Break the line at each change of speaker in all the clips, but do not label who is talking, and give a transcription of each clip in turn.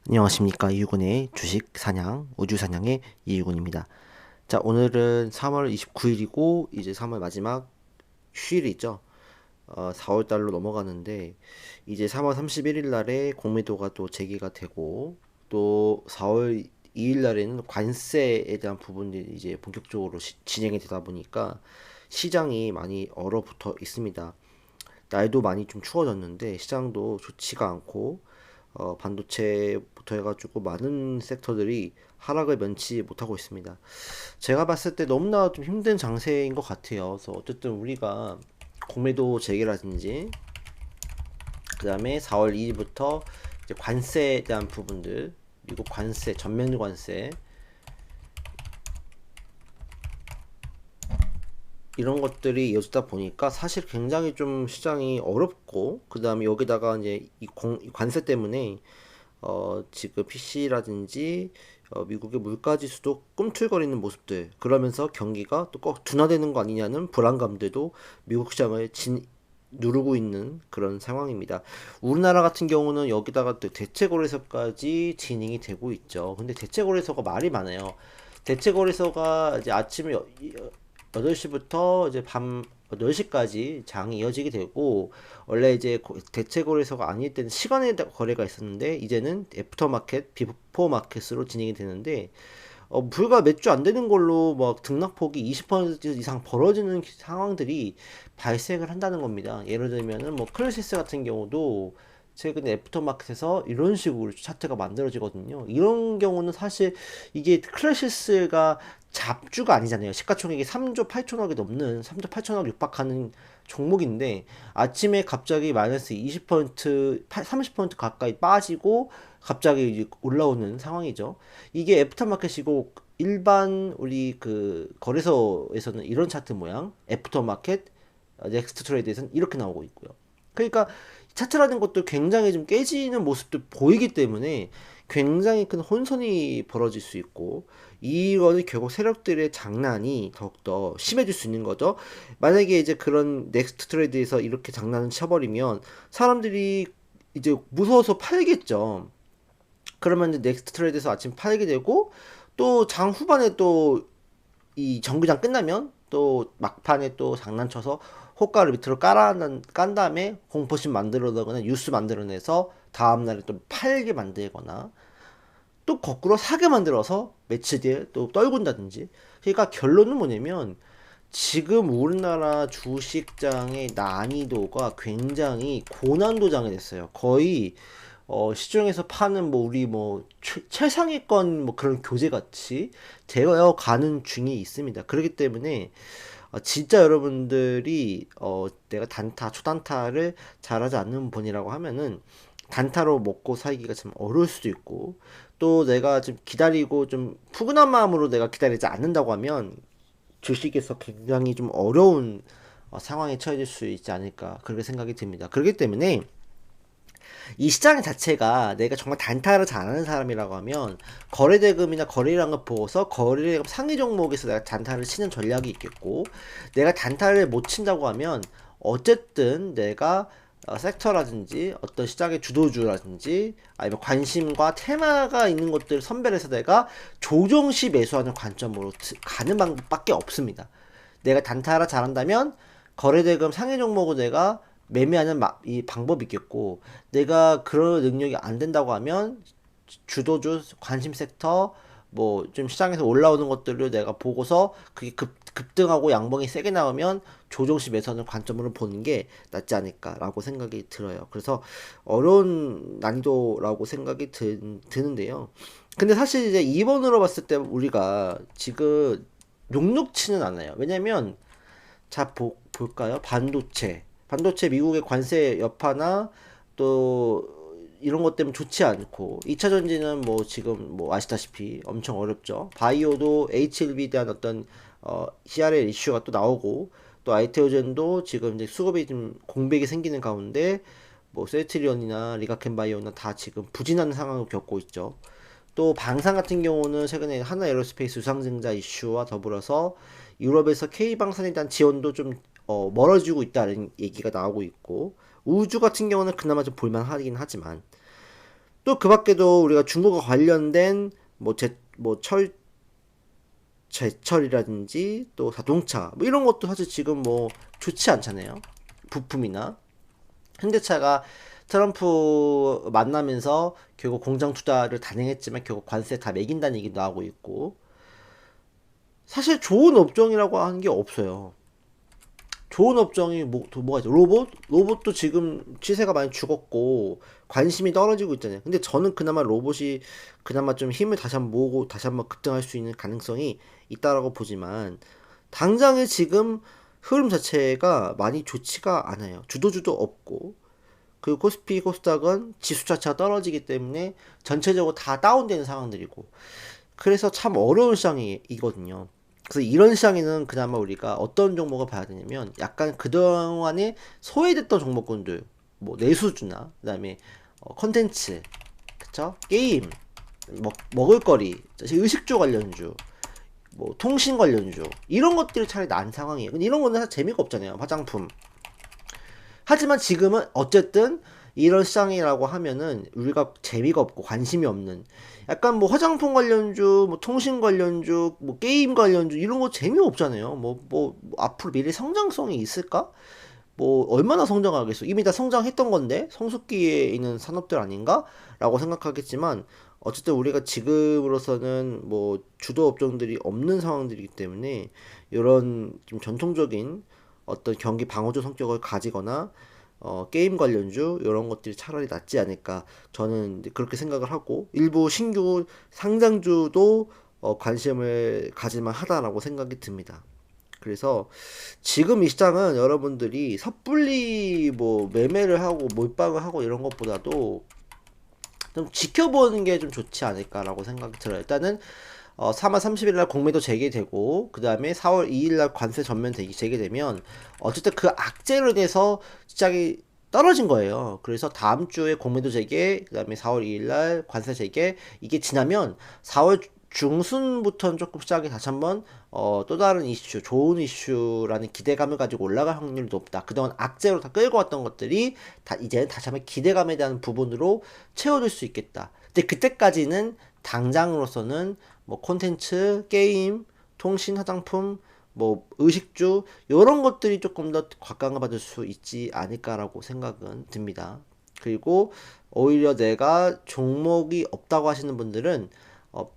안녕하십니까. 이유군의 주식 사냥, 우주 사냥의 이유군입니다. 자, 오늘은 3월 29일이고, 이제 3월 마지막 휴일이 있죠. 4월 달로 넘어가는데, 이제 3월 31일 날에 공매도가 또 재개가 되고, 또 4월 2일 날에는 관세에 대한 부분들이 이제 본격적으로 진행이 되다 보니까 시장이 많이 얼어붙어 있습니다. 날도 많이 좀 추워졌는데 시장도 좋지가 않고 반도체부터 해가지고 많은 섹터들이 하락을 면치 못하고 있습니다. 제가 봤을 때 너무나 좀 힘든 장세인 것 같아요. 그래서 어쨌든 우리가 공매도 재개라든지 그 다음에 4월 2일부터 이제 관세에 대한 부분들, 미국 관세, 전면 관세 이런 것들이 이어지다 보니까 사실 굉장히 좀 시장이 어렵고, 그 다음에 여기다가 이제 이 관세 때문에 지금 PC라든지 미국의 물가 지수도 꿈틀거리는 모습들, 그러면서 경기가 또 꼭 둔화되는 거 아니냐는 불안감들도 미국 시장을 누르고 있는 그런 상황입니다. 우리나라 같은 경우는 여기다가 또 대체거래소까지 진행이 되고 있죠. 근데 대체거래소가 말이 많아요. 대체거래소가 이제 아침에 8시부터 이제 밤 10시까지 장이 이어지게 되고, 원래 이제 대체거래소가 아닐 때는 시간에 거래가 있었는데 이제는 애프터마켓, 비포 마켓으로 진행이 되는데, 불과 몇 주 안 되는 걸로 막 등락폭이 20% 이상 벌어지는 상황들이 발생을 한다는 겁니다. 예를 들면은 뭐 클래시스 같은 경우도 최근에 애프터마켓에서 이런 식으로 차트가 만들어지거든요. 이런 경우는 사실 이게 클래시스가 잡주가 아니잖아요. 시가총액이 3조 8천억이 넘는 3조 8천억 육박하는 종목인데 아침에 갑자기 마이너스 20% 30% 가까이 빠지고 갑자기 이제 올라오는 상황이죠. 이게 애프터마켓이고, 일반 우리 그 거래소에서는 이런 차트 모양, 애프터마켓, 넥스트 트레이드에서는 이렇게 나오고 있고요. 그러니까 차트라는 것도 굉장히 좀 깨지는 모습도 보이기 때문에 굉장히 큰 혼선이 벌어질 수 있고, 이거는 결국 세력들의 장난이 더욱더 심해질 수 있는 거죠. 만약에 이제 그런 넥스트 트레이드에서 이렇게 장난을 쳐버리면 사람들이 이제 무서워서 팔겠죠. 그러면 이제 넥스트 트레이드에서 아침 팔게 되고, 또 장 후반에 또 이 정규장 끝나면 또 막판에 또 장난쳐서 호가를 밑으로 깐 다음에 공포심 만들어내거나 뉴스 만들어내서 다음날에 또 팔게 만들거나, 또 거꾸로 사게 만들어서 며칠 뒤에 또 떨군다든지. 그러니까 결론은 뭐냐면 지금 우리나라 주식장의 난이도가 굉장히 고난도장이 됐어요. 거의 시중에서 파는 뭐 우리 뭐 최상위권 뭐 그런 교재 같이 되어 가는 중이 있습니다. 그렇기 때문에 진짜 여러분들이 내가 단타 초단타를 잘하지 않는 분이라고 하면은 단타로 먹고 살기가 참 어려울 수도 있고, 또 내가 좀 기다리고 좀 푸근한 마음으로 내가 기다리지 않는다고 하면 주식에서 굉장히 좀 어려운 상황에 처해질 수 있지 않을까, 그렇게 생각이 듭니다. 그렇기 때문에 이 시장 자체가 내가 정말 단타를 잘하는 사람이라고 하면 거래대금이나 거래량을 보고서 거래대금 상위 종목에서 내가 단타를 치는 전략이 있겠고, 내가 단타를 못 친다고 하면 어쨌든 내가 섹터라든지 어떤 시장의 주도주라든지 아니면 관심과 테마가 있는 것들을 선별해서 내가 조정시 매수하는 관점으로 가는 방법밖에 없습니다. 내가 단타를 잘한다면 거래대금 상위 종목을 내가 매매하는 이 방법이 있겠고, 내가 그런 능력이 안 된다고 하면 주도주 관심 섹터 뭐 좀 시장에서 올라오는 것들을 내가 보고서 그게 급등하고 양봉이 세게 나오면 조정시 매수하는 관점으로 보는 게 낫지 않을까라고 생각이 들어요. 그래서 어려운 난이도라고 생각이 드는데요. 근데 사실 이제 2번으로 봤을 때 우리가 지금 녹록치는 않아요. 왜냐면 자, 볼까요? 반도체 미국의 관세 여파나 또 이런 것 때문에 좋지 않고, 2차 전지는 뭐 지금 뭐 아시다시피 엄청 어렵죠. 바이오도 HLB에 대한 어떤 CRL 이슈가 또 나오고, 또 아이테오젠도 지금 이제 수급이 좀 공백이 생기는 가운데 뭐 셀트리온이나 리가켄바이오나 다 지금 부진하는 상황을 겪고 있죠. 또 방산 같은 경우는 최근에 하나 에어로스페이스 유상증자 이슈와 더불어서 유럽에서 K방산에 대한 지원도 좀 멀어지고 있다는 얘기가 나오고 있고, 우주 같은 경우는 그나마 좀 볼만하긴 하지만, 또 그 밖에도 우리가 중국과 관련된 뭐철 제철이라든지 또 자동차 뭐 이런 것도 사실 지금 뭐 좋지 않잖아요. 부품이나 현대차가 트럼프 만나면서 결국 공장 투자를 단행했지만 결국 관세 다 매긴다는 얘기도 나오고 있고, 사실 좋은 업종이라고 하는 게 없어요. 좋은 업종이 뭐가 있죠? 로봇도 지금 시세가 많이 죽었고 관심이 떨어지고 있잖아요. 근데 저는 그나마 로봇이 그나마 좀 힘을 다시 한번 모으고 다시 한번 급등할 수 있는 가능성이 있다라고 보지만, 당장에 지금 흐름 자체가 많이 좋지가 않아요. 주도주도 없고, 그리고 코스피 코스닥은 지수 자체가 떨어지기 때문에 전체적으로 다 다운되는 상황들이고, 그래서 참 어려운 시장이거든요. 그래서 이런 시장에는 그나마 우리가 어떤 종목을 봐야 되냐면, 약간 그동안에 소외됐던 종목군들, 뭐 내수주나 그다음에 컨텐츠, 그쵸? 게임, 먹을거리, 의식주 관련주, 뭐 통신 관련주, 이런 것들이 차라리 난 상황이에요. 근데 이런 거는 사실 재미가 없잖아요. 화장품. 하지만 지금은 어쨌든 이런 시장이라고 하면은 우리가 재미가 없고 관심이 없는, 약간 뭐 화장품 관련주, 뭐 통신 관련주, 뭐 게임 관련주, 이런 거 재미없잖아요. 뭐 앞으로 미래 성장성이 있을까? 뭐 얼마나 성장하겠어? 이미 다 성장했던 건데 성숙기에 있는 산업들 아닌가? 라고 생각하겠지만, 어쨌든 우리가 지금으로서는 뭐 주도 업종들이 없는 상황들이기 때문에 이런 좀 전통적인 어떤 경기 방어주 성격을 가지거나 게임 관련주 이런 것들이 차라리 낫지 않을까, 저는 이제 그렇게 생각을 하고, 일부 신규 상장주도 관심을 가질만 하다라고 생각이 듭니다. 그래서 지금 이 시장은 여러분들이 섣불리 뭐 매매를 하고 몰빵을 하고 이런 것보다도 좀 지켜보는 게 좀 좋지 않을까라고 생각이 들어요. 일단은 3월 30일 날 공매도 재개되고, 그 다음에 4월 2일 날 관세 전면 재개되면 어쨌든 그 악재로 인해서 시장이 떨어진 거예요. 그래서 다음 주에 공매도 재개, 그 다음에 4월 2일 날 관세 재개, 이게 지나면 4월 중순부터는 조금 시장이 다시 한번 또 다른 이슈, 좋은 이슈라는 기대감을 가지고 올라갈 확률이 높다. 그동안 악재로 다 끌고 왔던 것들이 다 이제 다시 한번 기대감에 대한 부분으로 채워줄 수 있겠다. 근데 그때까지는 당장으로서는 뭐 콘텐츠, 게임, 통신, 화장품, 뭐 의식주 이런 것들이 조금 더 곽강을 받을 수 있지 않을까라고 생각은 듭니다. 그리고 오히려 내가 종목이 없다고 하시는 분들은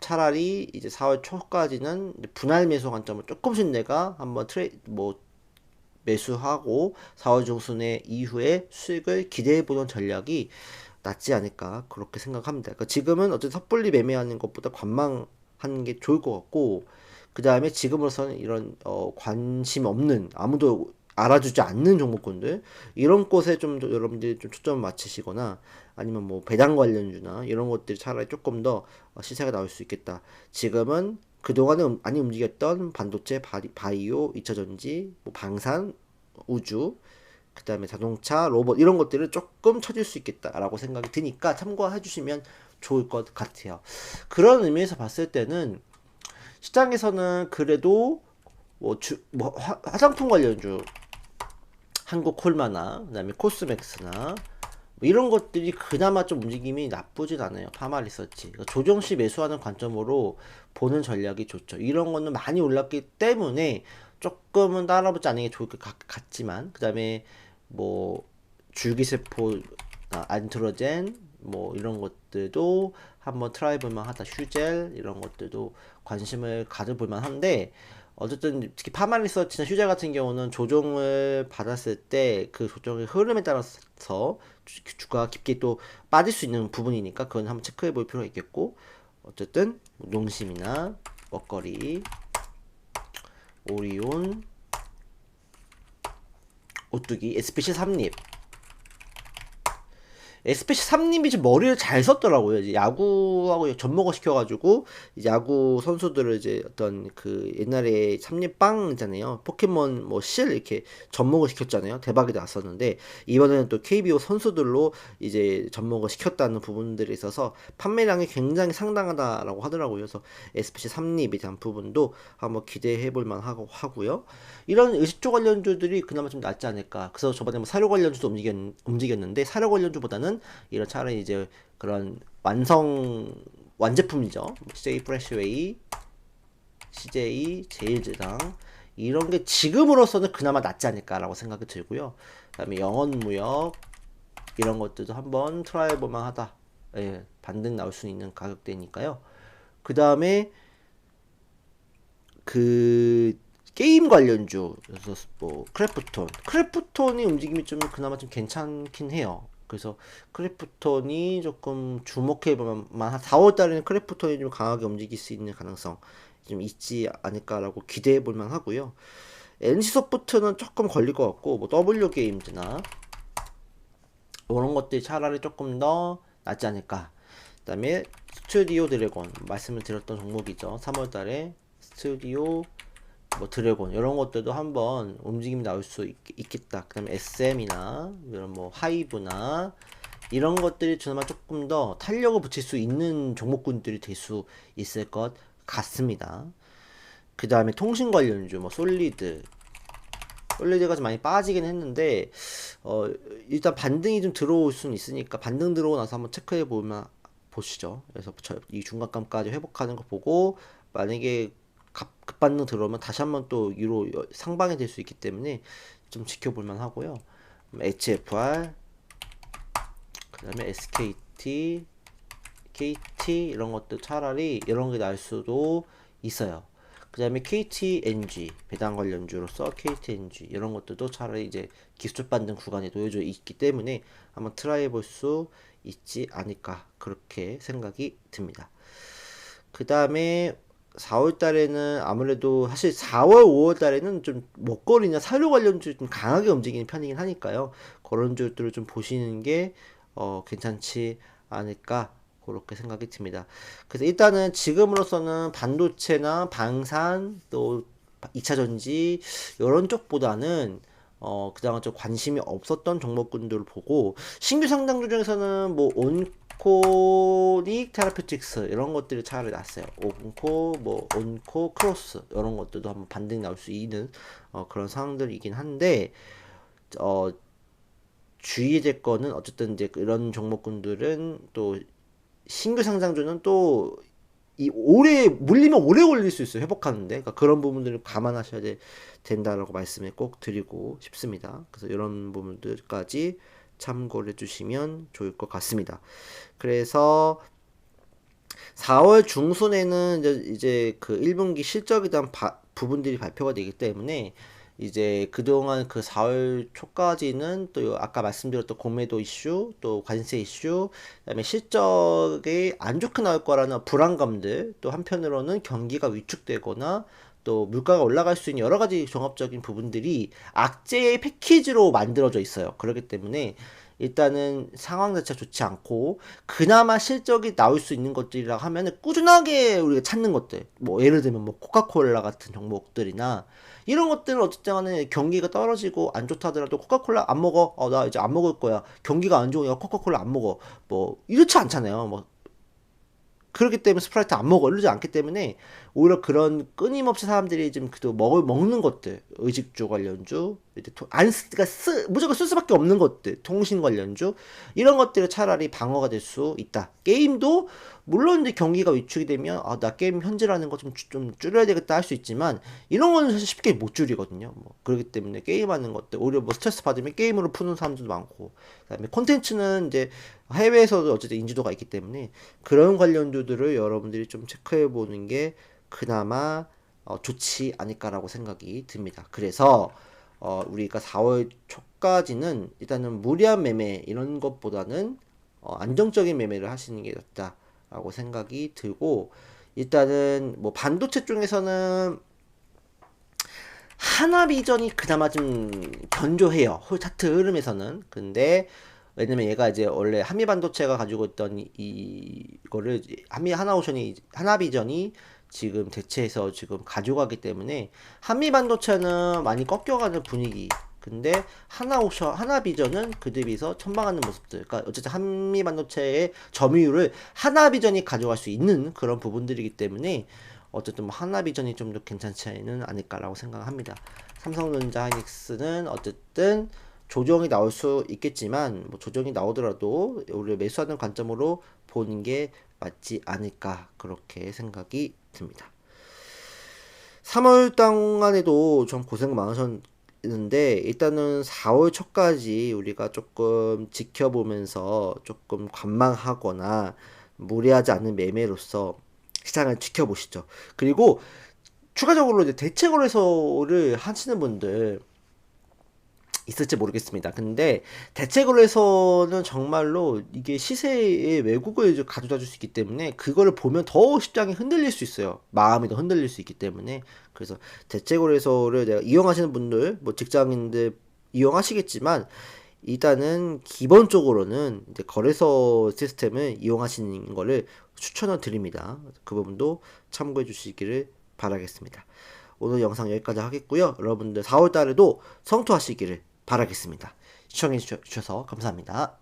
차라리 이제 4월 초까지는 분할 매수 관점을 조금씩 내가 한번 뭐 매수하고 4월 중순에 이후에 수익을 기대해보는 전략이 낫지 않을까 그렇게 생각합니다. 그러니까 지금은 어쨌든 섣불리 매매하는 것보다 관망하는 게 좋을 것 같고, 그 다음에 지금으로서는 이런 관심 없는, 아무도 알아주지 않는 종목군들, 이런 곳에 좀 여러분들이 좀 초점을 맞추시거나, 아니면 뭐 배당 관련주나 이런 것들이 차라리 조금 더 시세가 나올 수 있겠다. 지금은 그동안에 많이 움직였던 반도체, 바이오, 2차전지, 뭐 방산, 우주, 그 다음에 자동차, 로봇 이런 것들을 조금 쳐줄 수 있겠다라고 생각이 드니까 참고해 주시면 좋을 것 같아요. 그런 의미에서 봤을 때는 시장에서는 그래도 뭐 화장품 관련주, 한국콜마나 그다음에 코스맥스나 뭐 이런 것들이 그나마 좀 움직임이 나쁘진 않아요. 파마리서치. 그러니까 조정시 매수하는 관점으로 보는 전략이 좋죠. 이런 거는 많이 올랐기 때문에 조금은 따라붙지 않는 게 좋을 것 같지만, 그 다음에 뭐 줄기세포, 안트로젠 뭐 이런 것들도 한번 트라이 볼만 하다. 휴젤 이런 것들도 관심을 가져볼 만한데, 어쨌든 특히 파마리서치나 휴젤 같은 경우는 조정을 받았을 때 그 조정의 흐름에 따라서 주가가 깊게 또 빠질 수 있는 부분이니까 그건 한번 체크해 볼 필요가 있겠고, 어쨌든 농심이나 먹거리, 오리온, 오뚜기, SPC 삼립. SPC 삼립이 지금 머리를 잘 썼더라고요. 이제 야구하고 접목을 시켜가지고 이제 야구 선수들을 이제 어떤 그 옛날에 삼립빵 있잖아요. 포켓몬 뭐 실 이렇게 접목을 시켰잖아요. 대박이 났었는데, 이번에는 또 KBO 선수들로 이제 접목을 시켰다는 부분들이 있어서 판매량이 굉장히 상당하다라고 하더라고요. 그래서 SPC 삼립에 대한 부분도 한번 기대해 볼 만하고 하고요. 이런 의식주 관련주들이 그나마 좀 낫지 않을까. 그래서 저번에 뭐 사료 관련주도 움직였는데, 사료 관련주보다는 보다는 이런 차라리 이제 그런 완제품이죠. CJ 프레시웨이, CJ 제일제당 이런 게 지금으로서는 그나마 낫지 않을까라고 생각이 들고요. 그다음에 영원무역 이런 것들도 한번 트라이 해볼만 하다. 예, 반등 나올 수 있는 가격대니까요. 그 다음에 그 게임 관련주, 그래서 뭐 크래프톤이 움직임이 좀 그나마 좀 괜찮긴 해요. 그래서 크래프톤이 조금 주목해보면 한 4월 달에는 크래프톤이 좀 강하게 움직일 수 있는 가능성 좀 있지 않을까라고 기대해 볼 만하고요. NC소프트는 조금 걸릴 것 같고, 뭐 W게임즈나 이런 것들이 차라리 조금 더 낫지 않을까. 그다음에 스튜디오 드래곤 말씀을 드렸던 종목이죠. 3월 달에 스튜디오 뭐 드래곤 이런 것들도 한번 움직임이 나올 수 있겠다. 그다음에 SM이나 이런 뭐 하이브나 이런 것들이 그나마 조금 더 탄력을 붙일 수 있는 종목군들이 될 수 있을 것 같습니다. 그 다음에 통신 관련주 뭐 솔리드가 좀 많이 빠지긴 했는데 일단 반등이 좀 들어올 수는 있으니까 반등 들어오고 나서 한번 체크해 보면 보시죠. 그래서 이 중간감까지 회복하는 거 보고 만약에 급반등 들어오면 다시 한번 또 유로 상방이 될 수 있기 때문에 좀 지켜볼만 하고요. HFR 그 다음에 SKT KT 이런 것도 차라리 이런 게 날 수도 있어요. 그 다음에 KTNG 배당 관련주로서 KTNG 이런 것들도 차라리 이제 기술 반등 구간에 놓여져 있기 때문에 한번 트라이 해볼 수 있지 않을까 그렇게 생각이 듭니다. 그 다음에 4월 달에는 아무래도 사실 4월, 5월 달에는 좀 먹거리나 사료 관련주 좀 강하게 움직이는 편이긴 하니까요. 그런 주들을 좀 보시는 게 괜찮지 않을까 그렇게 생각이 듭니다. 그래서 일단은 지금으로서는 반도체나 방산 또 2차 전지 이런 쪽보다는 그동안 좀 관심이 없었던 종목군들을 보고 신규 상장주 중에서는 뭐 온코닉 테라피틱스 이런 것들이 차라리 낫어요. 온코 크로스 이런 것들도 한번 반등이 나올 수 있는 그런 상황들이긴 한데 주의될 거는 어쨌든 이제 이런 종목군들은 또 신규 상장주는 또 이 오래 물리면 오래 걸릴 수 있어요. 회복하는데. 그러니까 그런 부분들을 감안하셔야 된다라고 말씀을 꼭 드리고 싶습니다. 그래서 이런 부분들까지 참고를 해주시면 좋을 것 같습니다. 그래서 4월 중순에는 이제 그 1분기 실적에 대한 부분들이 발표가 되기 때문에 이제 그동안 그 4월 초까지는 또 아까 말씀드렸던 공매도 이슈, 또 관세 이슈, 그다음에 실적이 안 좋게 나올 거라는 불안감들, 또 한편으로는 경기가 위축되거나 또 물가가 올라갈 수 있는 여러 가지 종합적인 부분들이 악재의 패키지로 만들어져 있어요. 그렇기 때문에 일단은 상황 자체가 좋지 않고 그나마 실적이 나올 수 있는 것들이라 하면은 꾸준하게 우리가 찾는 것들 뭐 예를 들면 뭐 코카콜라 같은 종목들이나 이런 것들은 어쨌든 간에 경기가 떨어지고 안 좋다 하더라도 코카콜라 안 먹어 나 이제 안 먹을 거야 경기가 안 좋으니까 코카콜라 안 먹어 뭐 이렇지 않잖아요 뭐 그렇기 때문에 스프라이트 안 먹어 이러지 않기 때문에 오히려 그런 끊임없이 사람들이 좀 그도 먹는 것들 의식주 관련주 이제 그러니까 무조건 쓸 수밖에 없는 것들 통신 관련주 이런 것들이 차라리 방어가 될 수 있다. 게임도 물론 이제 경기가 위축이 되면 나 게임 현질하는 거 좀 줄여야 되겠다 할 수 있지만 이런 거는 사실 쉽게 못 줄이거든요. 뭐 그렇기 때문에 게임하는 것들 오히려 뭐 스트레스 받으면 게임으로 푸는 사람들도 많고 그다음에 콘텐츠는 이제 해외에서도 어쨌든 인지도가 있기 때문에 그런 관련주들을 여러분들이 좀 체크해 보는 게 그나마 좋지 않을까라고 생각이 듭니다. 그래서 우리가 4월 초까지는 일단은 무리한 매매 이런 것보다는 안정적인 매매를 하시는 게 낫다라고 생각이 들고 일단은 뭐 반도체 쪽에서는 하나비전이 그나마 좀 견조해요. 차트 흐름에서는. 근데 왜냐면 얘가 이제 원래 한미반도체가 가지고 있던 이거를 하나비전이 지금 대체해서 지금 가져가기 때문에 한미반도체는 많이 꺾여가는 분위기. 근데 하나비전은 그 대비해서 천방하는 모습들. 그러니까 어쨌든 한미반도체의 점유율을 하나비전이 가져갈 수 있는 그런 부분들이기 때문에 어쨌든 뭐 하나비전이 좀 더 괜찮지는 않을까라고 생각합니다. 삼성전자 하이닉스는 어쨌든 조정이 나올 수 있겠지만 뭐 조정이 나오더라도 우리 매수하는 관점으로 보는 게 맞지 않을까 그렇게 생각이 듭니다. 3월 동안에도 좀 고생 많으셨는데 일단은 4월 초까지 우리가 조금 지켜보면서 조금 관망하거나 무리하지 않은 매매로서 시장을 지켜보시죠. 그리고 추가적으로 이제 대체 거래소를 하시는 분들 있을지 모르겠습니다. 근데 대체 거래소는 정말로 이게 시세의 왜곡을 이제 가져다 줄 수 있기 때문에 그거를 보면 더 시장이 흔들릴 수 있어요. 마음이 더 흔들릴 수 있기 때문에. 그래서 대체 거래소를 내가 이용하시는 분들, 뭐 직장인들 이용하시겠지만 일단은 기본적으로는 이제 거래소 시스템을 이용하시는 거를 추천을 드립니다. 그 부분도 참고해 주시기를 바라겠습니다. 오늘 영상 여기까지 하겠고요. 여러분들 4월 달에도 성투하시기를 바라겠습니다. 시청해 주셔서 감사합니다.